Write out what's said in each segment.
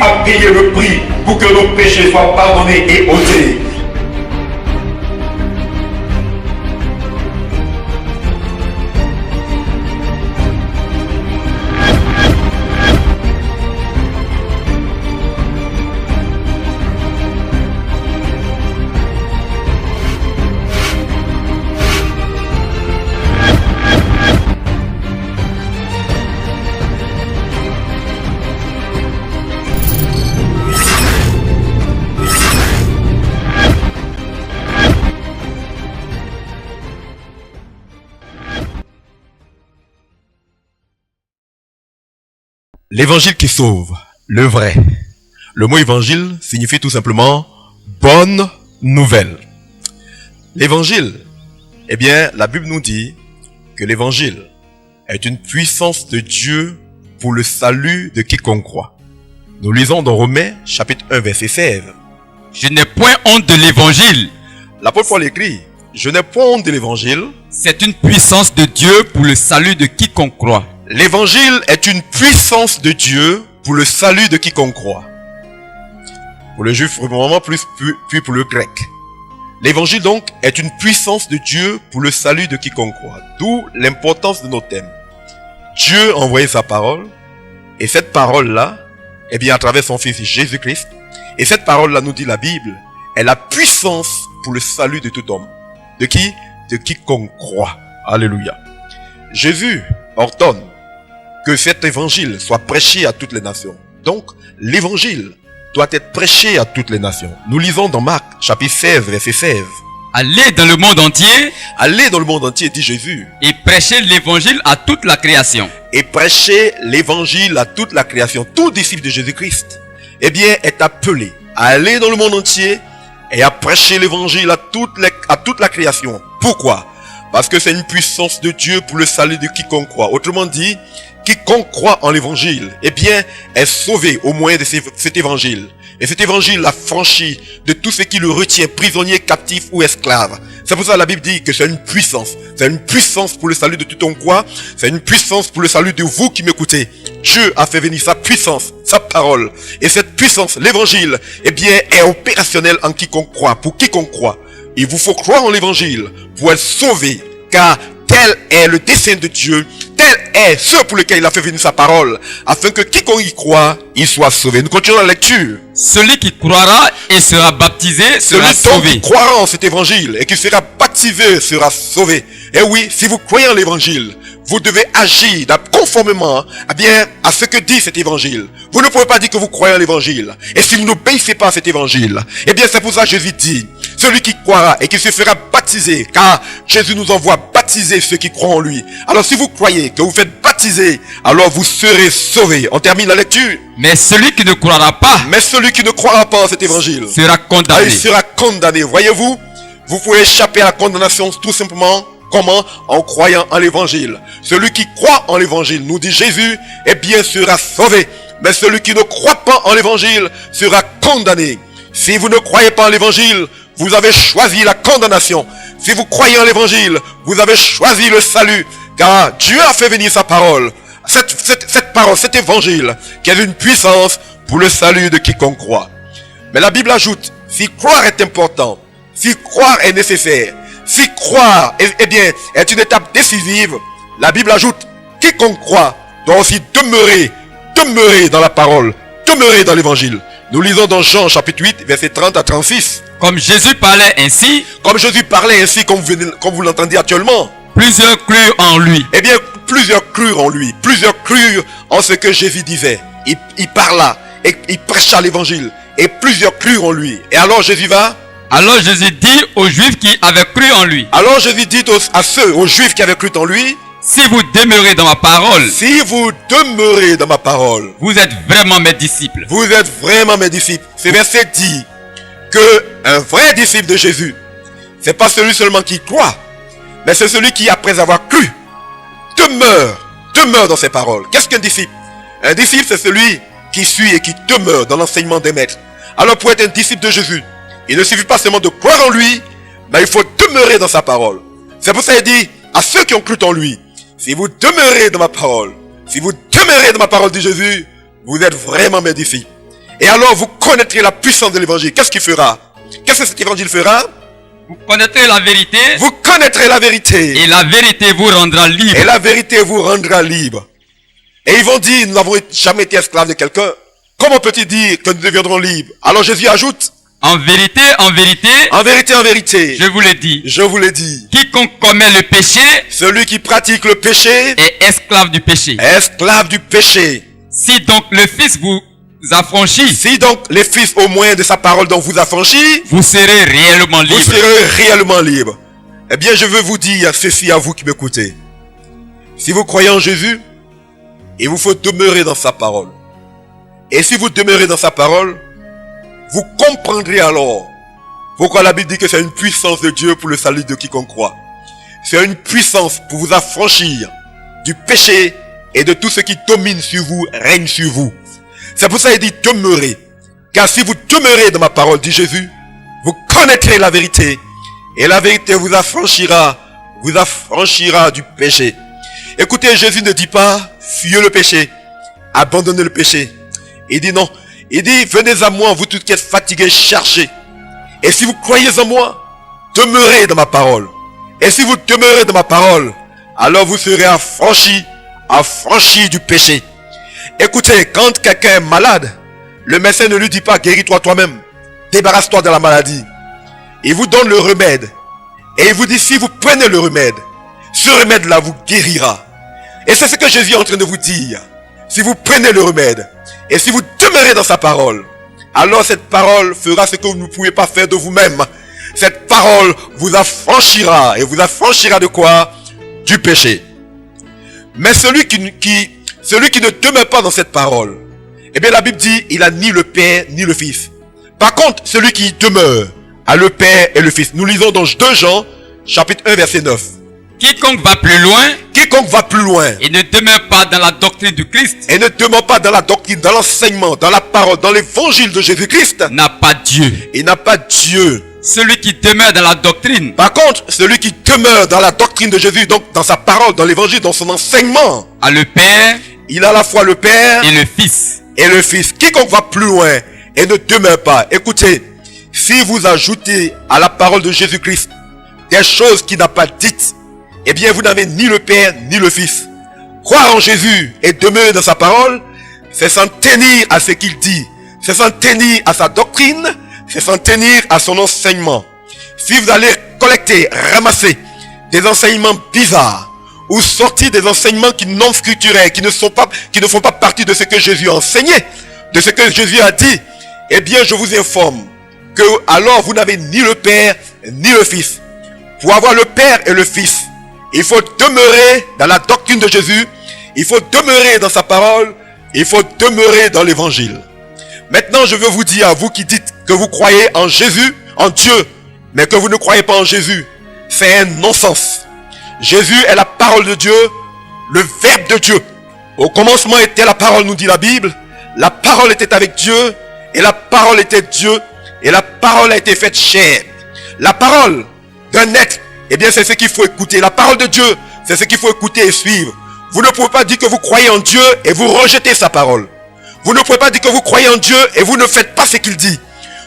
a payé le prix pour que nos péchés soient pardonnés et ôtés. L'évangile qui sauve, le vrai. Le mot évangile signifie tout simplement bonne nouvelle. L'évangile, eh bien, la Bible nous dit que l'évangile est une puissance de Dieu pour le salut de quiconque croit. Nous lisons dans Romains chapitre 1 verset 16. Je n'ai point honte de l'évangile. L'apôtre Paul écrit, je n'ai point honte de l'évangile. C'est une puissance de Dieu pour le salut de quiconque croit. L'évangile est une puissance de Dieu pour le salut de quiconque croit. Pour le juif, vraiment puis pour le grec. L'évangile donc est une puissance de Dieu pour le salut de quiconque croit. D'où l'importance de notre thème. Dieu a envoyé sa parole, et cette parole-là, eh bien à travers son Fils Jésus-Christ, et cette parole-là nous dit la Bible, est la puissance pour le salut de tout homme. De qui? De quiconque croit. Alléluia. Jésus ordonne que cet évangile soit prêché à toutes les nations. Donc, l'évangile doit être prêché à toutes les nations. Nous lisons dans Marc, chapitre 16, verset 16. Allez dans le monde entier. Allez dans le monde entier, dit Jésus. Et prêchez l'évangile à toute la création. Et prêchez l'évangile à toute la création. Tout disciple de Jésus-Christ, eh bien, est appelé à aller dans le monde entier et à prêcher l'évangile à toute la création. Pourquoi? Parce que c'est une puissance de Dieu pour le salut de quiconque croit. Autrement dit, quiconque croit en l'évangile, eh bien, est sauvé au moyen de cet évangile. Et cet évangile l'a franchi de tout ce qui le retient prisonnier, captif ou esclave. C'est pour ça que la Bible dit que c'est une puissance. C'est une puissance pour le salut de tout ton croit. C'est une puissance pour le salut de vous qui m'écoutez. Dieu a fait venir sa puissance, sa parole. Et cette puissance, l'évangile, eh bien, est opérationnelle en quiconque croit, pour quiconque croit. Il vous faut croire en l'évangile pour être sauvé, car tel est le dessein de Dieu, tel est ce pour lequel il a fait venir sa parole, afin que quiconque y croit, il soit sauvé. Nous continuons la lecture. Celui qui croira et sera baptisé sera Celui sauvé. qui croira en cet évangile et qui sera baptisé sera sauvé. Et oui, si vous croyez en l'évangile, vous devez agir conformément à ce que dit cet évangile. Vous ne pouvez pas dire que vous croyez en l'évangile. Et si vous n'obéissez pas à cet évangile, eh bien c'est pour ça que Jésus dit, celui qui croira et qui se fera baptiser, car Jésus nous envoie baptiser ceux qui croient en lui. Alors si vous croyez que vous faites baptiser, alors vous serez sauvés. On termine la lecture. Mais celui qui ne croira pas Mais celui qui ne croira pas en cet évangile, sera condamné. il sera condamné. Voyez-vous, vous pouvez échapper à la condamnation tout simplement. Comment? En croyant en l'évangile. Celui qui croit en l'évangile, nous dit Jésus, eh bien sera sauvé. Mais celui qui ne croit pas en l'évangile sera condamné. Si vous ne croyez pas en l'évangile, vous avez choisi la condamnation. Si vous croyez en l'évangile, vous avez choisi le salut. Car Dieu a fait venir sa parole. Cette parole, cet évangile, qui est une puissance pour le salut de quiconque croit. Mais la Bible ajoute, si croire est important, si croire est nécessaire, si croire est une étape décisive, la Bible ajoute, quiconque croit doit aussi demeurer dans la parole, demeurer dans l'évangile. Nous lisons dans Jean chapitre 8, versets 30 à 36. Comme Jésus parlait ainsi, comme vous l'entendez actuellement, plusieurs crurent en lui. eh bien, plusieurs crurent en lui, plusieurs crurent en ce que Jésus disait. Il parla et il prêcha l'évangile et plusieurs crurent en lui. Et alors Jésus dit aux Juifs qui avaient cru en lui, aux Juifs qui avaient cru en lui, si vous demeurez dans ma parole, si vous demeurez dans ma parole, vous êtes vraiment mes disciples. vous êtes vraiment mes disciples. Ce verset dit que un vrai disciple de Jésus, c'est pas celui seulement qui croit, mais c'est celui qui, après avoir cru, demeure dans ses paroles. Qu'est-ce qu'un disciple? Un disciple, c'est celui qui suit et qui demeure dans l'enseignement des maîtres. Alors pour être un disciple de Jésus, il ne suffit pas seulement de croire en lui, mais il faut demeurer dans sa parole. C'est pour ça qu'il dit à ceux qui ont cru en lui, si vous demeurez dans ma parole, dit Jésus, vous êtes vraiment mes disciples. Et alors vous connaîtrez la puissance de l'évangile. Qu'est-ce qu'il fera? Qu'est-ce que cet évangile fera? Vous connaîtrez la vérité. Vous connaîtrez la vérité. Et la vérité vous rendra libre. Et la vérité vous rendra libre. Et ils vont dire, nous n'avons jamais été esclaves de quelqu'un. Comment peut-il dire que nous deviendrons libres? Alors Jésus ajoute, En vérité, en vérité, je vous le dis. je vous l'ai dit, Quiconque commet le péché celui qui pratique le péché est esclave du péché. est esclave du péché. Si donc le Fils vous affranchit, Si donc les fils au moins de sa parole dont vous affranchit, vous serez réellement vous libre. serez réellement libre. Eh bien, je veux vous dire ceci à vous qui m'écoutez. Si vous croyez en Jésus, il vous faut demeurer dans sa parole. Et si vous demeurez dans sa parole, vous comprendrez alors pourquoi la Bible dit que c'est une puissance de Dieu pour le salut de quiconque croit. C'est une puissance pour vous affranchir du péché et de tout ce qui domine sur vous, règne sur vous. C'est pour ça qu'il dit demeurez. Car si vous demeurez dans ma parole, dit Jésus, vous connaîtrez la vérité. Et la vérité vous affranchira du péché. Écoutez, Jésus ne dit pas fuyez le péché, abandonnez le péché. Il dit non. Il dit venez à moi, vous tous qui êtes fatigués, chargés. Et si vous croyez en moi, demeurez dans ma parole. Et si vous demeurez dans ma parole, alors vous serez affranchis du péché. Écoutez, quand quelqu'un est malade, le médecin ne lui dit pas guéris-toi toi-même, débarrasse-toi de la maladie. Il vous donne le remède. Et il vous dit si vous prenez le remède, ce remède-là vous guérira. Et c'est ce que Jésus est en train de vous dire. Si vous prenez le remède, et si vous demeurez dans sa parole, alors cette parole fera ce que vous ne pouvez pas faire de vous-même. Cette parole vous affranchira. Et vous affranchira de quoi? Du péché. Mais celui qui ne demeure pas dans cette parole, eh bien la Bible dit, il a ni le Père ni le Fils. Par contre, celui qui demeure a le Père et le Fils. Nous lisons dans 2 Jean, chapitre 1, verset 9. Quiconque va plus loin Et ne demeure pas dans la doctrine du Christ ne demeure pas dans la doctrine, dans l'enseignement, dans la parole, dans l'évangile de Jésus-Christ, n'a pas Dieu. il n'a pas Dieu. Celui qui demeure dans la doctrine Par contre, celui qui demeure dans la doctrine de Jésus, donc dans sa parole, dans l'évangile, dans son enseignement, a le Père il a à la fois le Père et le Fils. et le Fils. Quiconque va plus loin et ne demeure pas. Écoutez, si vous ajoutez à la parole de Jésus-Christ des choses qu'il n'a pas dites, eh bien vous n'avez ni le Père ni le Fils. Croire en Jésus et demeurer dans sa parole, c'est s'en tenir à ce qu'il dit. C'est s'en tenir à sa doctrine, c'est s'en tenir à son enseignement. Si vous allez collecter, ramasser des enseignements bizarres, ou sortir des enseignements qui non scripturaires, qui ne font pas partie de ce que Jésus a enseigné, de ce que Jésus a dit, eh bien je vous informe que alors vous n'avez ni le Père ni le Fils. Pour avoir le Père et le Fils, il faut demeurer dans la doctrine de Jésus, il faut demeurer dans sa parole, il faut demeurer dans l'évangile. Maintenant, je veux vous dire à vous qui dites que vous croyez en Jésus, en Dieu, mais que vous ne croyez pas en Jésus, c'est un non-sens. Jésus est la parole de Dieu, le Verbe de Dieu. Au commencement était la parole, nous dit la Bible. La parole était avec Dieu, et la parole était Dieu, et la parole a été faite chair. La parole d'un être, eh bien c'est ce qu'il faut écouter. La parole de Dieu, c'est ce qu'il faut écouter et suivre. Vous ne pouvez pas dire que vous croyez en Dieu et vous rejetez sa parole. Vous ne pouvez pas dire que vous croyez en Dieu et vous ne faites pas ce qu'il dit.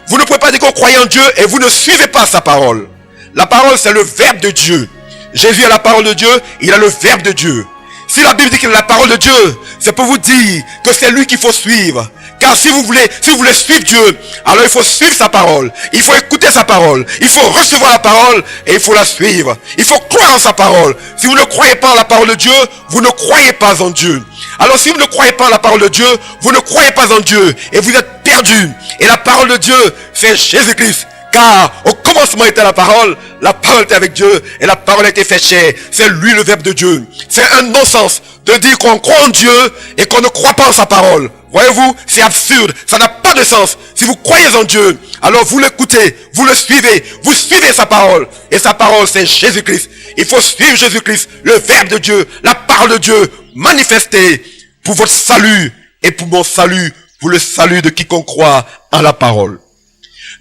Vous ne pouvez pas dire que vous croyez en Dieu et vous ne suivez pas sa parole. La parole, c'est le Verbe de Dieu. Jésus est la parole de Dieu, il a le Verbe de Dieu. Si la Bible dit qu'il est la parole de Dieu, c'est pour vous dire que c'est lui qu'il faut suivre. Car si vous voulez suivre Dieu, alors il faut suivre sa parole. Il faut écouter sa parole. Il faut recevoir la parole et il faut la suivre. Il faut croire en sa parole. Si vous ne croyez pas en la parole de Dieu, vous ne croyez pas en Dieu. Alors si vous ne croyez pas en la parole de Dieu, vous ne croyez pas en Dieu et vous êtes perdus. Et la parole de Dieu, c'est Jésus-Christ. Car au commencement était la parole était avec Dieu et la parole a été faite chair. C'est lui le Verbe de Dieu. C'est un non-sens de dire qu'on croit en Dieu et qu'on ne croit pas en sa parole. Voyez-vous, c'est absurde, ça n'a pas de sens. Si vous croyez en Dieu, alors vous l'écoutez, vous le suivez, vous suivez sa parole. Et sa parole, c'est Jésus-Christ. Il faut suivre Jésus-Christ, le Verbe de Dieu, la parole de Dieu, manifestée pour votre salut et pour mon salut, pour le salut de quiconque croit en la parole.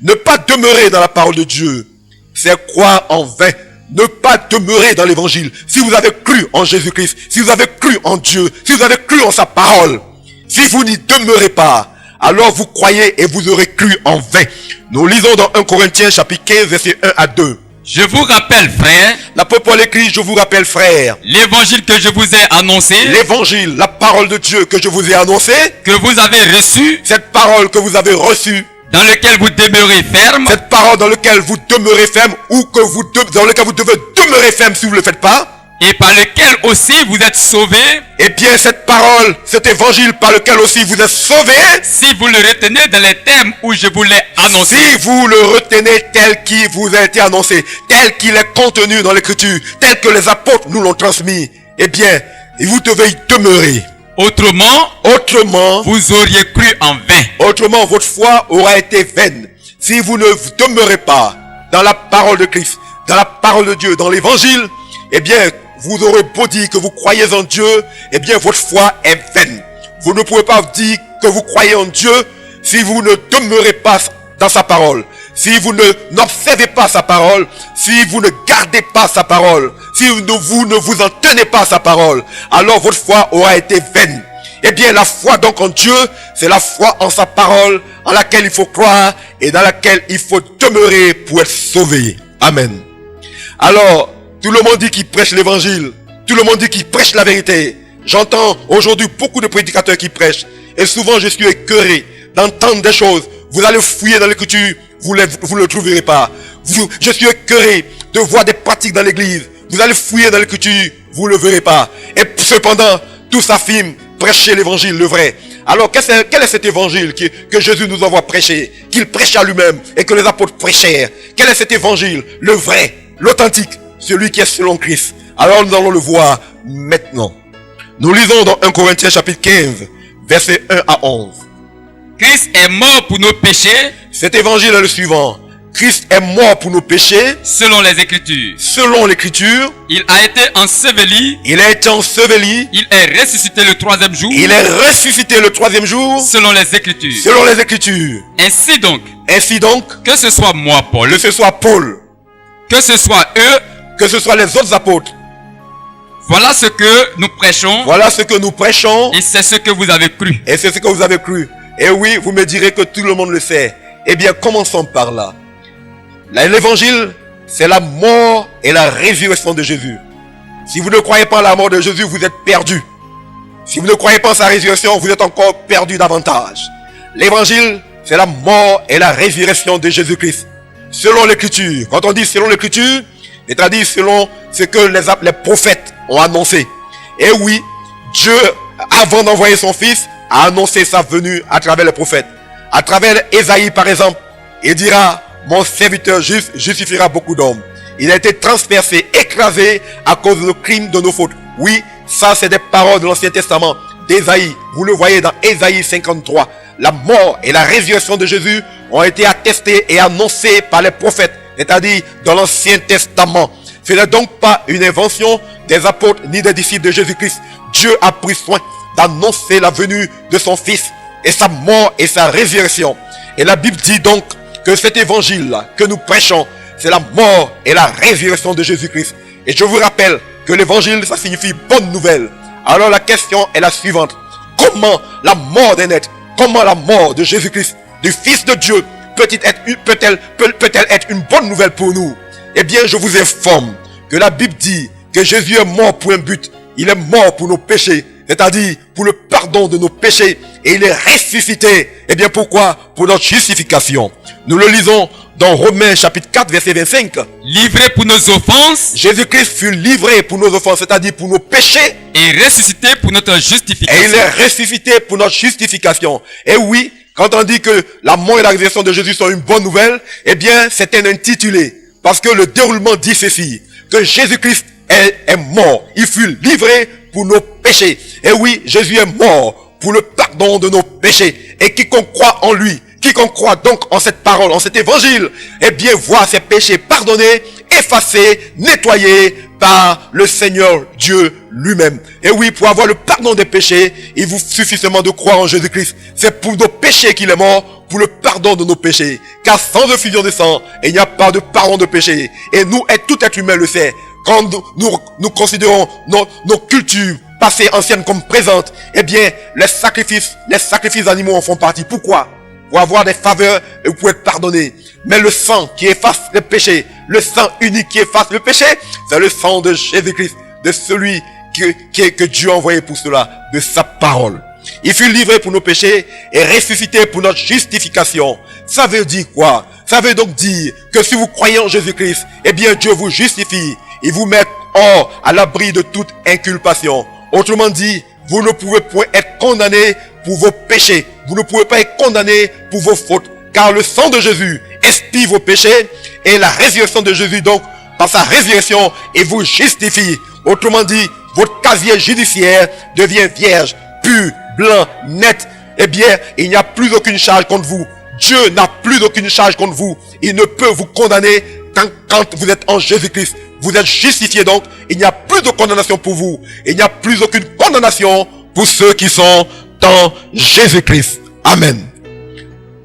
Ne pas demeurer dans la parole de Dieu, c'est croire en vain. Ne pas demeurer dans l'évangile. Si vous avez cru en Jésus-Christ, si vous avez cru en Dieu, si vous avez cru en sa parole, si vous n'y demeurez pas, alors vous croyez et vous aurez cru en vain. Nous lisons dans 1 Corinthiens chapitre 15 versets 1 à 2. Je vous rappelle, frères, L'apôtre Paul écrit, je vous rappelle frères, l'évangile que je vous ai annoncé, l'évangile, la parole de Dieu que je vous ai annoncée, que vous avez reçu, cette parole que vous avez reçue, dans lequel vous demeurez ferme, cette parole dans laquelle vous demeurez ferme ou dans laquelle vous devez demeurer ferme si vous ne le faites pas, et par lequel aussi vous êtes sauvés, eh bien cette parole, cet évangile par lequel aussi vous êtes sauvés, si vous le retenez dans les termes où je vous l'ai annoncé. si vous le retenez tel qu'il vous a été annoncé, tel qu'il est contenu dans l'écriture, tel que les apôtres nous l'ont transmis, eh bien, vous devez y demeurer. Autrement, vous auriez cru en vain. Autrement, votre foi aura été vaine. Si vous ne demeurez pas dans la parole de Christ, dans la parole de Dieu, dans l'évangile, eh bien, vous aurez beau dire que vous croyez en Dieu, eh bien, votre foi est vaine. Vous ne pouvez pas dire que vous croyez en Dieu si vous ne demeurez pas dans sa parole. Si vous n'observez pas sa parole, si vous ne gardez pas sa parole, si vous ne vous en tenez pas à sa parole, alors votre foi aura été vaine. Eh bien, la foi donc en Dieu, c'est la foi en sa parole, en laquelle il faut croire et dans laquelle il faut demeurer pour être sauvé. Amen. Alors, tout le monde dit qu'il prêche l'évangile. Tout le monde dit qu'il prêche la vérité. J'entends aujourd'hui beaucoup de prédicateurs qui prêchent. Et souvent, je suis écœuré d'entendre des choses. Vous allez fouiller dans l'écriture, vous ne le trouverez pas. Je suis écœuré de voir des pratiques dans l'église. Vous allez fouiller dans l'écriture, vous ne le verrez pas. Et cependant, tous affirment prêcher l'évangile, le vrai. Alors, quel est cet évangile que Jésus nous envoie prêcher, qu'il prêcha lui-même et que les apôtres prêchèrent? Quel est cet évangile, le vrai, l'authentique, celui qui est selon Christ? Alors, nous allons le voir maintenant. Nous lisons dans 1 Corinthiens chapitre 15, versets 1 à 11. Christ est mort pour nos péchés. Cet évangile est le suivant. Christ est mort pour nos péchés. Selon les Écritures. Selon l'Écriture. Il a été enseveli. Il a été enseveli. Il est ressuscité le troisième jour. Il est ressuscité le troisième jour. Selon les Écritures. Selon les Écritures. Ainsi donc. Que ce soit moi, Paul. Que ce soit Paul. Que ce soit eux. Que ce soit les autres apôtres. Voilà ce que nous prêchons. Voilà ce que nous prêchons. Et c'est ce que vous avez cru. Et c'est ce que vous avez cru. Et oui, vous me direz que tout le monde le sait. Eh bien, commençons par là. L'évangile, c'est la mort et la résurrection de Jésus. Si vous ne croyez pas à la mort de Jésus, vous êtes perdu. Si vous ne croyez pas à sa résurrection, vous êtes encore perdu davantage. L'évangile, c'est la mort et la résurrection de Jésus-Christ. Selon l'écriture. Quand on dit selon l'écriture, c'est-à-dire selon ce que les prophètes ont annoncé. Et oui, Dieu, avant d'envoyer son fils, a annoncé sa venue à travers les prophètes. À travers Ésaïe, par exemple, il dira, mon serviteur juste justifiera beaucoup d'hommes. Il a été transpercé, écrasé à cause de nos crimes, de nos fautes. Oui, ça c'est des paroles de l'Ancien Testament, d'Ésaïe. Vous le voyez dans Ésaïe 53. La mort et la résurrection de Jésus ont été attestées et annoncées par les prophètes, c'est-à-dire dans l'Ancien Testament. Ce n'est donc pas une invention des apôtres ni des disciples de Jésus-Christ. Dieu a pris soin d'annoncer la venue de son Fils et sa mort et sa résurrection. Et la Bible dit donc que cet évangile-là que nous prêchons, c'est la mort et la résurrection de Jésus-Christ. Et je vous rappelle que l'évangile, ça signifie bonne nouvelle. Alors la question est la suivante. Comment la mort d'un être, comment la mort de Jésus-Christ, du Fils de Dieu, peut-elle être une bonne nouvelle pour nous? Eh bien, je vous informe que la Bible dit que Jésus est mort pour un but. Il est mort pour nos péchés, c'est-à-dire pour le pardon de nos péchés. Et il est ressuscité. Eh bien, pourquoi? Pour notre justification. Nous le lisons dans Romains chapitre 4, verset 25. Livré pour nos offenses. Jésus-Christ fut livré pour nos offenses, c'est-à-dire pour nos péchés. Et ressuscité pour notre justification. Et il est ressuscité pour notre justification. Et oui, quand on dit que la mort et la résurrection de Jésus sont une bonne nouvelle, eh bien, c'est un intitulé. Parce que le déroulement dit ceci, que Jésus-Christ est mort. Il fut livré pour nos péchés. Et oui, Jésus est mort pour le pardon de nos péchés. Et quiconque croit en lui, quiconque croit donc en cette parole, en cet évangile, eh bien, voit ses péchés pardonnés, effacés, nettoyés par le Seigneur Dieu lui-même. Et oui, pour avoir le pardon des péchés, il vous suffit seulement de croire en Jésus-Christ. C'est pour nos péchés qu'il est mort, pour le pardon de nos péchés. Car sans effusion de sang, il n'y a pas de pardon de péché. Et nous, tout être humain le sait. Quand nous considérons nos cultures passées, anciennes comme présentes, eh bien, les sacrifices animaux en font partie. Pourquoi? Pour avoir des faveurs et pour être pardonné. Mais le sang qui efface le péché, le sang unique qui efface le péché, c'est le sang de Jésus-Christ, de celui que Dieu a envoyé pour cela, de sa parole. Il fut livré pour nos péchés et ressuscité pour notre justification. Ça veut dire quoi? Ça veut donc dire que si vous croyez en Jésus-Christ, eh bien Dieu vous justifie. Il vous met hors à l'abri de toute inculpation. Autrement dit, vous ne pouvez point être condamné pour vos péchés. Vous ne pouvez pas être condamné pour vos fautes. Car le sang de Jésus expie vos péchés et la résurrection de Jésus, donc, par sa résurrection, il vous justifie. Autrement dit, votre casier judiciaire devient vierge, pur, blanc, net. Eh bien, il n'y a plus aucune charge contre vous. Dieu n'a plus aucune charge contre vous. Il ne peut vous condamner quand vous êtes en Jésus-Christ. Vous êtes justifié donc. Il n'y a plus de condamnation pour vous. Il n'y a plus aucune condamnation pour ceux qui sont en Jésus-Christ. Amen.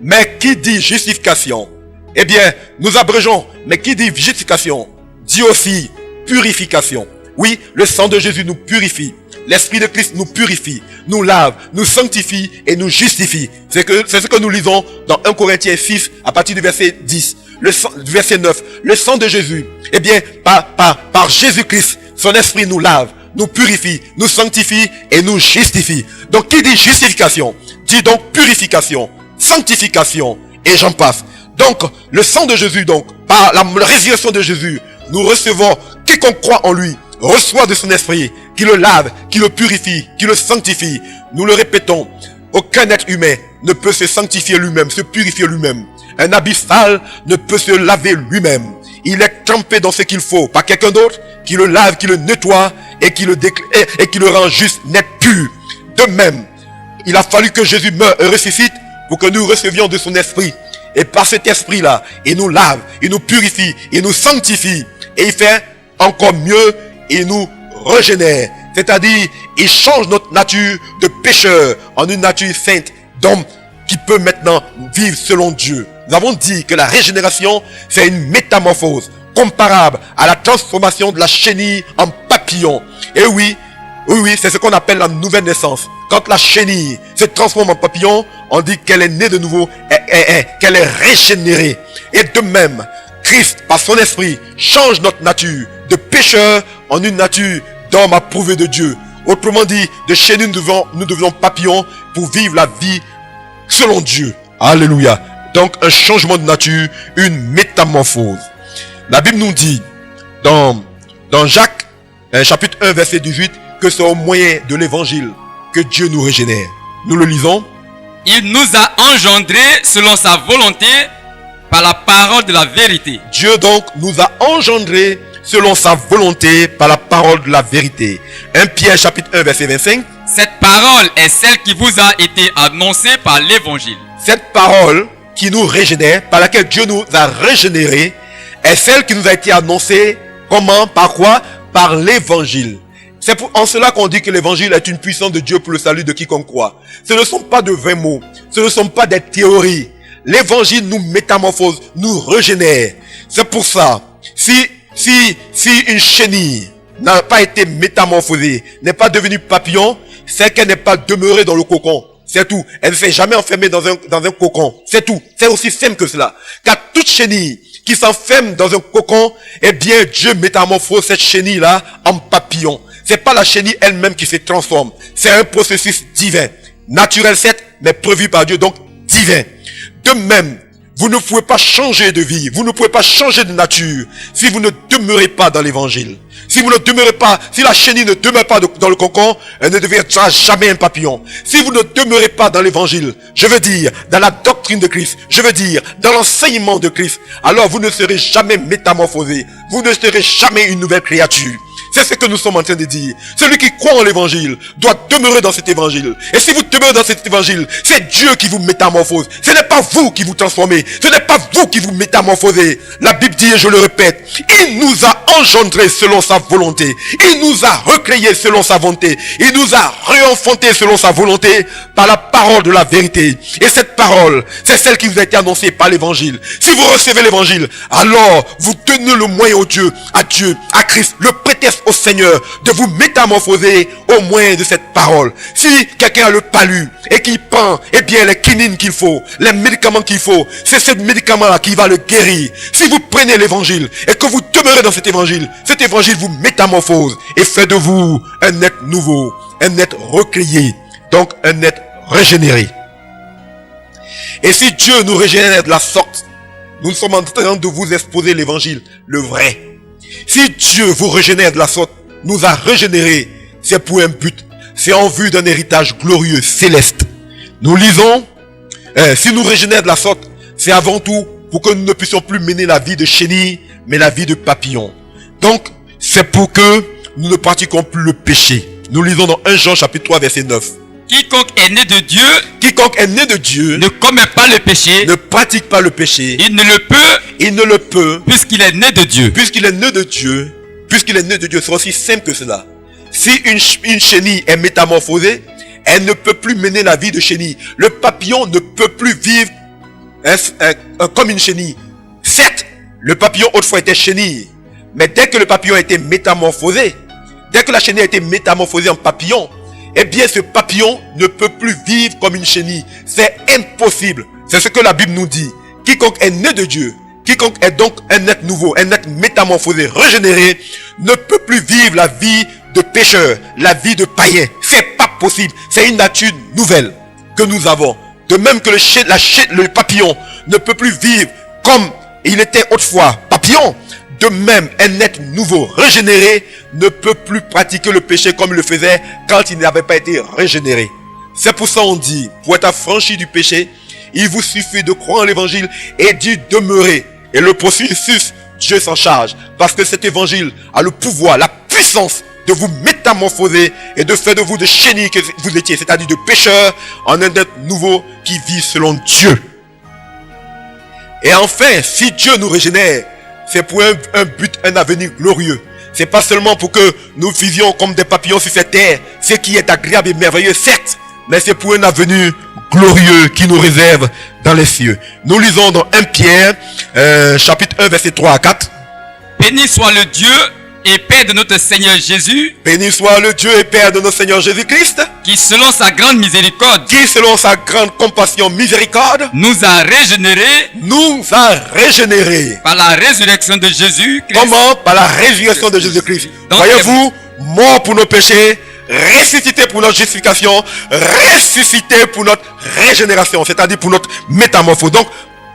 Mais qui dit justification? Eh bien, nous abrégeons. Mais qui dit justification dit aussi purification. Oui, le sang de Jésus nous purifie. L'Esprit de Christ nous purifie, nous lave, nous sanctifie et nous justifie. C'est ce que nous lisons dans 1 Corinthiens 6 à partir du verset 10, du verset 9. Le sang de Jésus, eh bien, par Jésus-Christ, son Esprit nous lave, nous purifie, nous sanctifie et nous justifie. Donc, qui dit justification, dit donc purification, sanctification et j'en passe. Donc, le sang de Jésus, donc, par la résurrection de Jésus, nous recevons, quiconque croit en lui, reçoit de son esprit, qui le lave, qui le purifie, qui le sanctifie. Nous le répétons, aucun être humain ne peut se sanctifier lui-même, se purifier lui-même. Un habit sale ne peut se laver lui-même. Il est trempé dans ce qu'il faut par quelqu'un d'autre qui le lave, qui le nettoie et qui le rend juste, net, pur. De même, il a fallu que Jésus meure et ressuscite pour que nous recevions de son esprit. Et par cet esprit-là, il nous lave, il nous purifie, il nous sanctifie. Et il fait encore mieux, il nous régénère. C'est-à-dire, il change notre nature de pécheur en une nature sainte, d'homme qui peut maintenant vivre selon Dieu. Nous avons dit que la régénération, c'est une métamorphose comparable à la transformation de la chenille en papillon. Et oui, c'est ce qu'on appelle la nouvelle naissance. Quand la chenille se transforme en papillon, on dit qu'elle est née de nouveau, qu'elle est régénérée. Et de même, Christ, par son esprit, change notre nature de pécheur en une nature d'homme approuvé de Dieu. Autrement dit, de chenille nous devenons papillons pour vivre la vie selon Dieu. Alléluia. Donc un changement de nature, une métamorphose. La Bible nous dit dans Jacques, chapitre 1, verset 18, que c'est au moyen de l'évangile que Dieu nous régénère. Nous le lisons. Il nous a engendrés selon sa volonté par la parole de la vérité. Dieu donc nous a engendrés selon sa volonté par la parole de la vérité. 1 Pierre chapitre 1 verset 25. Cette parole est celle qui vous a été annoncée par l'évangile. Cette parole qui nous régénère, par laquelle Dieu nous a régénérés, est celle qui nous a été annoncée. Comment? Par quoi? Par l'évangile. C'est en cela qu'on dit que l'évangile est une puissance de Dieu pour le salut de quiconque croit. Ce ne sont pas de vains mots. Ce ne sont pas des théories. L'évangile nous métamorphose, nous régénère. C'est pour ça, si une chenille n'a pas été métamorphosée, n'est pas devenue papillon, c'est qu'elle n'est pas demeurée dans le cocon. C'est tout. Elle ne s'est jamais enfermée dans un cocon. C'est tout. C'est aussi simple que cela. Car toute chenille qui s'enferme dans un cocon, eh bien, Dieu métamorphose cette chenille-là en papillon. C'est pas la chenille elle-même qui se transforme. C'est un processus divin. Naturel, certes, mais prévu par Dieu, donc divin. De même, vous ne pouvez pas changer de vie. Vous ne pouvez pas changer de nature si vous ne demeurez pas dans l'évangile. Si vous ne demeurez pas, si la chenille ne demeure pas dans le cocon, elle ne deviendra jamais un papillon. Si vous ne demeurez pas dans l'évangile, je veux dire, dans la doctrine de Christ, je veux dire, dans l'enseignement de Christ, alors vous ne serez jamais métamorphosé. Vous ne serez jamais une nouvelle créature. C'est ce que nous sommes en train de dire. Celui qui croit en l'évangile doit demeurer dans cet évangile. Et si vous demeurez dans cet évangile, c'est Dieu qui vous métamorphose. Ce n'est pas vous qui vous transformez. Ce n'est pas vous qui vous métamorphosez. La Bible dit, et je le répète, il nous a engendrés selon sa volonté. Il nous a recréés selon sa volonté. Il nous a réenfantés selon sa volonté par la parole de la vérité. Et cette parole, c'est celle qui vous a été annoncée par l'évangile. Si vous recevez l'évangile, alors vous donnez le moyen au Dieu, à Dieu, à Christ, le prétexte proteste au Seigneur de vous métamorphoser au moyen de cette parole. Si quelqu'un a le palu et qu'il prend, eh bien, les quinines qu'il faut, les médicaments qu'il faut, c'est ce médicament-là qui va le guérir. Si vous prenez l'évangile et que vous demeurez dans cet évangile vous métamorphose et fait de vous un être nouveau, un être recréé, donc un être régénéré. Et si Dieu nous régénère de la sorte, nous sommes en train de vous exposer l'évangile, le vrai. Si Dieu vous régénère de la sorte, nous a régénérés, c'est pour un but. C'est en vue d'un héritage glorieux, céleste. Nous lisons, si nous régénère de la sorte, c'est avant tout pour que nous ne puissions plus mener la vie de chenille, mais la vie de papillon. Donc, c'est pour que nous ne pratiquions plus le péché. Nous lisons dans 1 Jean chapitre 3 verset 9. Quiconque est né de Dieu ne commet pas le péché, ne pratique pas le péché. il ne le peut puisqu'il est né de Dieu. Puisqu'il est né de Dieu, c'est aussi simple que cela. Si une chenille est métamorphosée, elle ne peut plus mener la vie de chenille. Le papillon ne peut plus vivre comme une chenille. Certes, le papillon autrefois était chenille, mais dès que le papillon a été métamorphosé, dès que la chenille a été métamorphosée en papillon, eh bien ce papillon ne peut plus vivre comme une chenille. C'est impossible. C'est ce que la Bible nous dit. Quiconque est né de Dieu, quiconque est donc un être nouveau, un être métamorphosé, régénéré, ne peut plus vivre la vie de pécheur, la vie de païen. C'est pas possible. C'est une nature nouvelle que nous avons. De même que le papillon ne peut plus vivre comme il était autrefois papillon. De même, un être nouveau, régénéré, ne peut plus pratiquer le péché comme il le faisait quand il n'avait pas été régénéré. C'est pour ça on dit, pour être affranchi du péché, il vous suffit de croire en l'évangile et d'y demeurer. Et le processus, Dieu s'en charge. Parce que cet évangile a le pouvoir, la puissance de vous métamorphoser et de faire de vous de chenilles que vous étiez, c'est-à-dire de pécheurs, en un être nouveau qui vit selon Dieu. Et enfin, si Dieu nous régénère, c'est pour un but, un avenir glorieux. C'est pas seulement pour que nous vivions comme des papillons sur cette terre, ce qui est agréable et merveilleux, certes, mais c'est pour un avenir glorieux qui nous réserve dans les cieux. Nous lisons dans 1 Pierre, chapitre 1, verset 3 à 4. Béni soit le Dieu et Père de notre Seigneur Jésus, Béni soit le Dieu et Père de notre Seigneur Jésus-Christ, qui selon sa grande miséricorde, qui selon sa grande compassion, miséricorde, nous a régénérés par la résurrection de Jésus-Christ. Comment? Par la résurrection de Jésus-Christ. Voyez-vous, mort pour nos péchés, ressuscité pour notre justification, ressuscité pour notre régénération, c'est-à-dire pour notre métamorphose. Donc,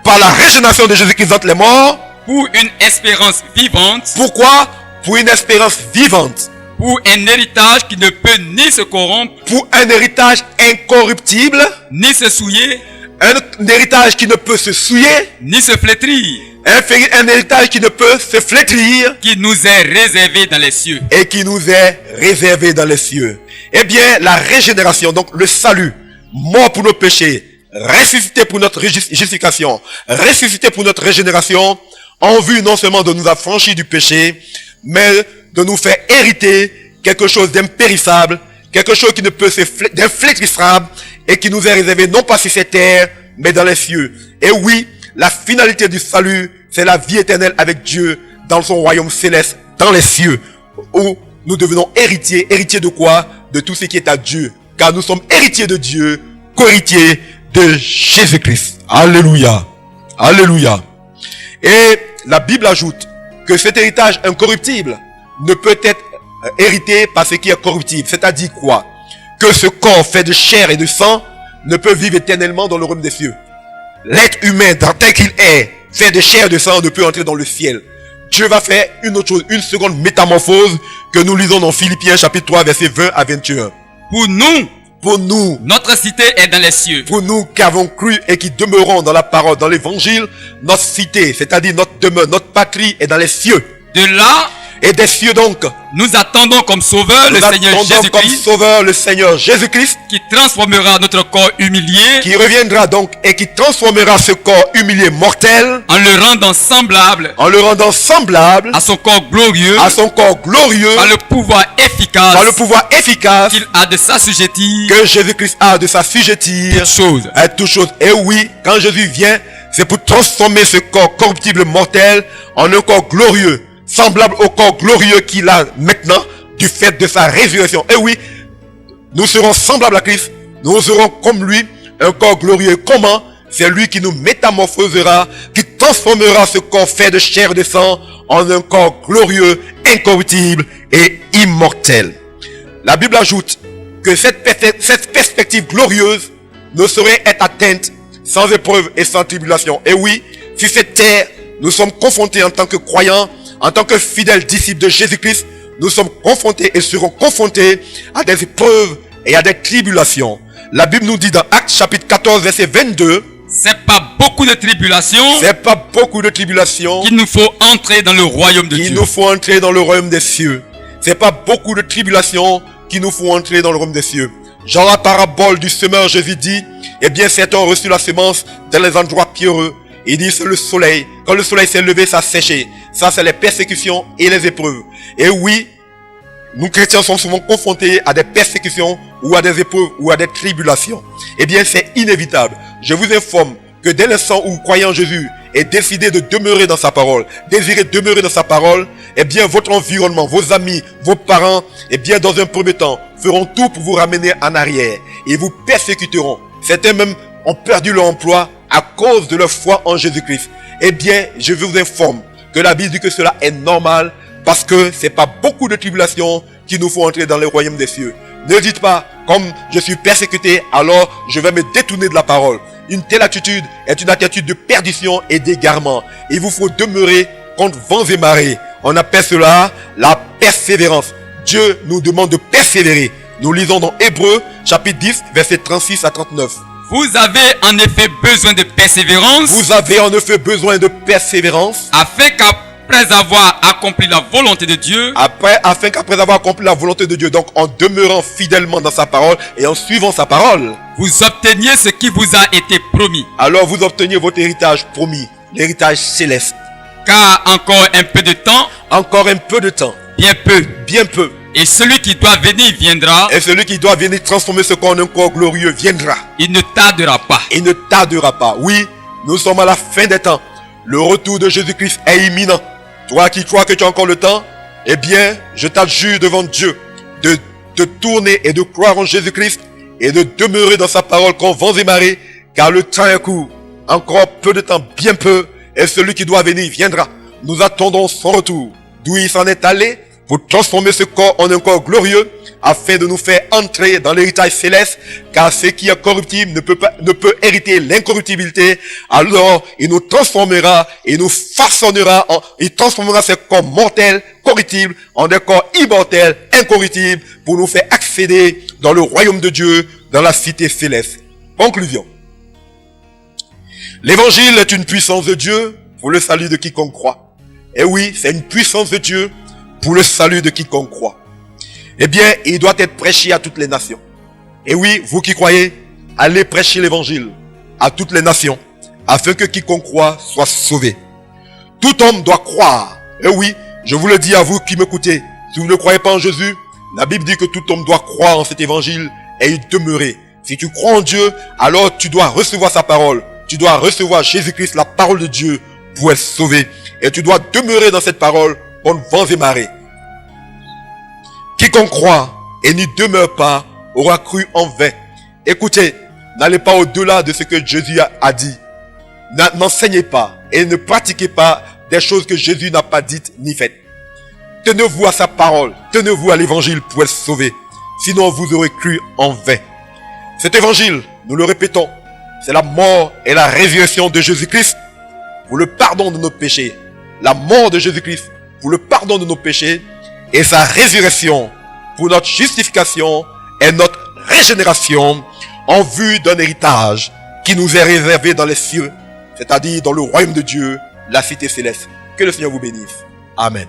par la régénération de Jésus-Christ entre les morts, pour une espérance vivante. Pourquoi? Pour une espérance vivante. Pour un héritage qui ne peut ni se corrompre, pour un héritage incorruptible, ni se souiller, un héritage qui ne peut se souiller, ni se flétrir, un héritage qui ne peut se flétrir, qui nous est réservé dans les cieux. Et qui nous est réservé dans les cieux. Eh bien, la régénération, donc le salut, mort pour nos péchés, ressuscité pour notre justification, ressuscité pour notre régénération, en vue non seulement de nous affranchir du péché, mais de nous faire hériter quelque chose d'impérissable, quelque chose qui ne peut se d'inflétrissable et qui nous est réservé non pas sur cette terre, mais dans les cieux. Et oui, la finalité du salut, c'est la vie éternelle avec Dieu dans son royaume céleste, dans les cieux, où nous devenons héritiers. Héritiers de quoi? De tout ce qui est à Dieu. Car nous sommes héritiers de Dieu, co-héritiers de Jésus-Christ. Alléluia. Alléluia. Et la Bible ajoute que cet héritage incorruptible ne peut être hérité par ce qui est corruptible. C'est-à-dire quoi? Que ce corps fait de chair et de sang ne peut vivre éternellement dans le royaume des cieux. L'être humain, tel qu'il est, fait de chair et de sang, ne peut entrer dans le ciel. Dieu va faire une autre chose, une seconde métamorphose que nous lisons dans Philippiens chapitre 3 versets 20 à 21. Pour nous, notre cité est dans les cieux. Pour nous qui avons cru et qui demeurons dans la parole, dans l'évangile, notre cité, c'est-à-dire notre demeure, notre patrie est dans les cieux. De là, et des cieux donc, nous attendons comme sauveur le Seigneur Jésus-Christ, comme sauveur le Seigneur Jésus-Christ, qui transformera notre corps humilié, qui reviendra donc et qui transformera ce corps humilié mortel, en le rendant semblable, à son corps glorieux, par le pouvoir efficace, qu'il a de s'assujettir, que Jésus-Christ a de s'assujettir à toutes choses. Et oui, quand Jésus vient, c'est pour transformer ce corps corruptible mortel en un corps glorieux. semblable au corps glorieux qu'il a maintenant du fait de sa résurrection. Et oui, nous serons semblables à Christ. Nous serons comme lui, un corps glorieux. Comment? C'est lui qui nous métamorphosera, qui transformera ce corps fait de chair et de sang en un corps glorieux, incorruptible et immortel. La Bible ajoute que cette perspective glorieuse ne saurait être atteinte sans épreuve et sans tribulation. Et oui, sur cette terre, nous sommes confrontés en tant que croyants, en tant que fidèles disciples de Jésus-Christ, nous sommes confrontés et serons confrontés à des épreuves et à des tribulations. La Bible nous dit dans Actes chapitre 14 verset 22, c'est pas beaucoup de tribulations qu'il nous faut entrer dans le royaume de Dieu. Il nous faut entrer dans le royaume des cieux. C'est pas beaucoup de tribulations qu'il nous faut entrer dans le royaume des cieux. Dans la parabole du semeur, Jésus dit, eh bien, certains ont reçu la semence dans les endroits pierreux. Il dit, c'est le soleil. Quand le soleil s'est levé, ça a séché. Ça, c'est les persécutions et les épreuves. Et oui, nous chrétiens sommes souvent confrontés à des persécutions ou à des épreuves ou à des tribulations. Eh bien, c'est inévitable. Je vous informe que dès l'instant où, croyant en Jésus, est décidé de demeurer dans sa parole, désirez demeurer dans sa parole, eh bien, votre environnement, vos amis, vos parents, eh bien, dans un premier temps, feront tout pour vous ramener en arrière. Et vous persécuteront. Certains même ont perdu leur emploi à cause de leur foi en Jésus-Christ. Eh bien, je vous informe que la Bible dit que cela est normal parce que c'est pas beaucoup de tribulations qui nous font entrer dans le royaume des cieux. Ne dites pas, comme je suis persécuté, alors je vais me détourner de la parole. Une telle attitude est une attitude de perdition et d'égarement. Il vous faut demeurer contre vents et marées. On appelle cela la persévérance. Dieu nous demande de persévérer. Nous lisons dans Hébreux, chapitre 10, versets 36 à 39. Vous avez en effet besoin de persévérance. Vous avez en effet besoin de persévérance. Afin qu'après avoir accompli la volonté de Dieu. Afin qu'après avoir accompli la volonté de Dieu, donc en demeurant fidèlement dans sa parole et en suivant sa parole, vous obteniez ce qui vous a été promis. Alors vous obteniez votre héritage promis, l'héritage céleste. Car encore un peu de temps. Encore un peu de temps. Bien peu. Bien peu. Et celui qui doit venir viendra. Et celui qui doit venir transformer ce corps en un corps glorieux viendra. Il ne tardera pas. Il ne tardera pas. Oui, nous sommes à la fin des temps. Le retour de Jésus-Christ est imminent. Toi qui crois que tu as encore le temps, eh bien, je t'adjure devant Dieu de te tourner et de croire en Jésus-Christ et de demeurer dans sa parole contre vents et marées, car le temps est court. Encore peu de temps, bien peu, et celui qui doit venir viendra. Nous attendons son retour, d'où il s'en est allé, pour transformer ce corps en un corps glorieux, afin de nous faire entrer dans l'héritage céleste, car ce qui est corruptible ne peut hériter l'incorruptibilité. Alors, il nous transformera, il nous façonnera, il transformera ce corps mortel, corruptible, en des corps immortels, incorruptibles, pour nous faire accéder dans le royaume de Dieu, dans la cité céleste. Conclusion. L'évangile est une puissance de Dieu pour le salut de quiconque croit. Et oui, c'est une puissance de Dieu pour le salut de quiconque croit. Eh bien, il doit être prêché à toutes les nations. Et oui, vous qui croyez, allez prêcher l'évangile à toutes les nations, afin que quiconque croit soit sauvé. Tout homme doit croire. Et oui, je vous le dis à vous qui m'écoutez, si vous ne croyez pas en Jésus, la Bible dit que tout homme doit croire en cet évangile et y demeurer. Si tu crois en Dieu, alors tu dois recevoir sa parole. Tu dois recevoir Jésus-Christ, la parole de Dieu, pour être sauvé. Et tu dois demeurer dans cette parole contre vents et marées. Quiconque croit et n'y demeure pas aura cru en vain. Écoutez, n'allez pas au-delà de ce que Jésus a dit. N'enseignez pas et ne pratiquez pas des choses que Jésus n'a pas dites ni faites. Tenez-vous à sa parole, tenez-vous à l'évangile pour être sauvé. Sinon vous aurez cru en vain. Cet évangile, nous le répétons, c'est la mort et la résurrection de Jésus-Christ pour le pardon de nos péchés. La mort de Jésus-Christ pour le pardon de nos péchés et sa résurrection pour notre justification et notre régénération en vue d'un héritage qui nous est réservé dans les cieux, c'est-à-dire dans le royaume de Dieu, la cité céleste. Que le Seigneur vous bénisse. Amen.